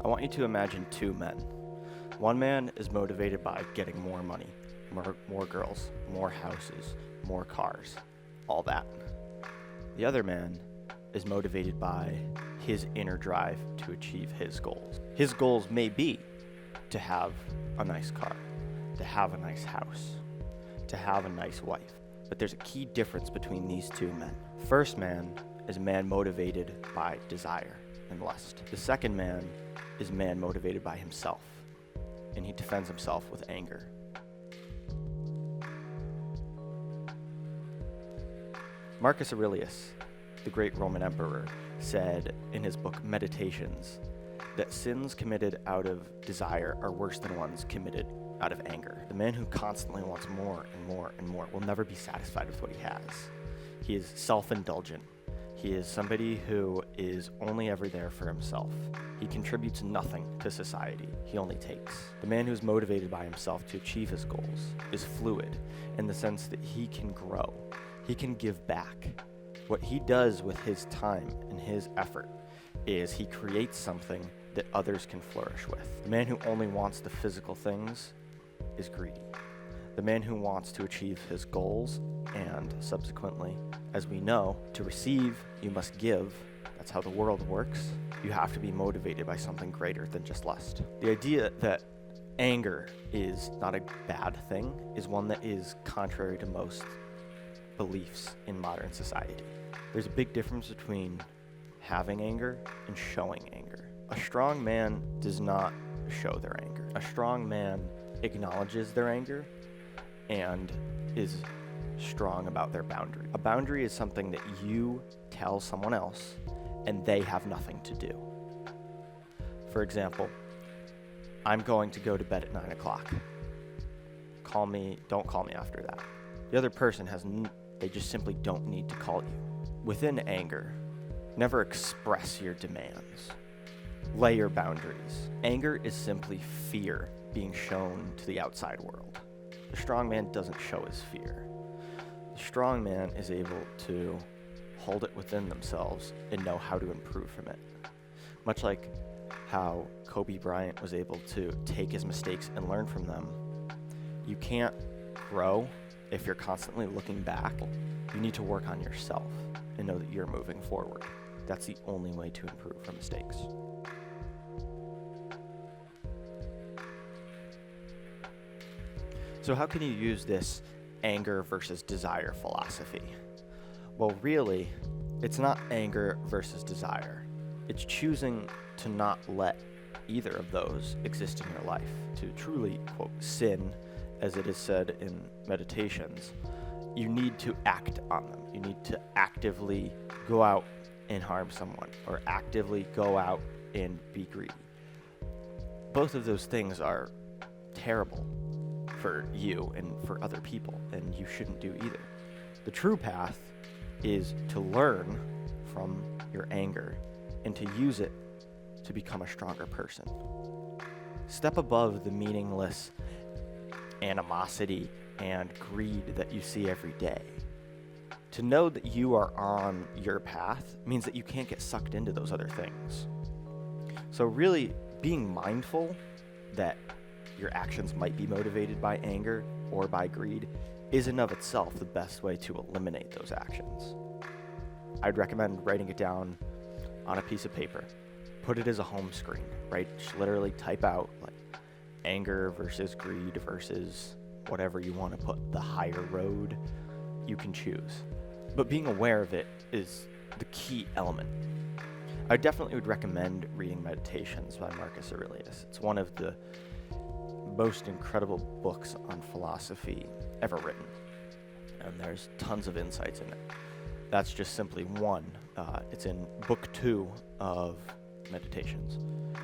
I want you to imagine two men. One man is motivated by getting more money, more girls, more houses, more cars, all that. The other man is motivated by his inner drive to achieve his goals. His goals may be to have a nice car, to have a nice house, to have a nice wife. But there's a key difference between these two men. First man is a man motivated by desire and lust. The second man is a man motivated by himself, and he defends himself with anger. Marcus Aurelius, the great Roman emperor, said in his book Meditations that sins committed out of desire are worse than ones committed out of anger. The man who constantly wants more and more and more will never be satisfied with what he has. He is self-indulgent. He is somebody who is only ever there for himself. He contributes nothing to society. He only takes. The man who's motivated by himself to achieve his goals is fluid in the sense that he can grow. He can give back. What he does with his time and his effort is he creates something that others can flourish with. The man who only wants the physical things is greedy. The man who wants to achieve his goals and subsequently, as we know, to receive, you must give. That's how the world works. You have to be motivated by something greater than just lust. The idea that anger is not a bad thing is one that is contrary to most beliefs in modern society. There's a big difference between having anger and showing anger. A strong man does not show their anger. A strong man acknowledges their anger and is strong about their boundary. A boundary is something that you tell someone else and they have nothing to do. For example, I'm going to go to bed at 9 o'clock. Don't call me after that. The other person they just simply don't need to call you. Within anger, never express your demands. Lay your boundaries. Anger is simply fear being shown to the outside world. The strong man doesn't show his fear. The strong man is able to hold it within themselves and know how to improve from it. Much like how Kobe Bryant was able to take his mistakes and learn from them, you can't grow if you're constantly looking back. You need to work on yourself and know that you're moving forward. That's the only way to improve from mistakes. So how can you use this anger versus desire philosophy? Well, really, it's not anger versus desire. It's choosing to not let either of those exist in your life. To truly, quote, sin, as it is said in Meditations, you need to act on them. You need to actively go out and harm someone, or actively go out and be greedy. Both of those things are terrible for you and for other people, and you shouldn't do either. The true path is to learn from your anger and to use it to become a stronger person. Step above the meaningless animosity and greed that you see every day. To know that you are on your path means that you can't get sucked into those other things. So really, being mindful that your actions might be motivated by anger or by greed is in of itself the best way to eliminate those actions. I'd recommend writing it down on a piece of paper. Put it as a home screen, right? Just literally type out like anger versus greed versus whatever you want to put, the higher road you can choose. But being aware of it is the key element. I definitely would recommend reading Meditations by Marcus Aurelius. It's one of the most incredible books on philosophy ever written, and there's tons of insights in it. That's just simply one. It's in book 2 of Meditations.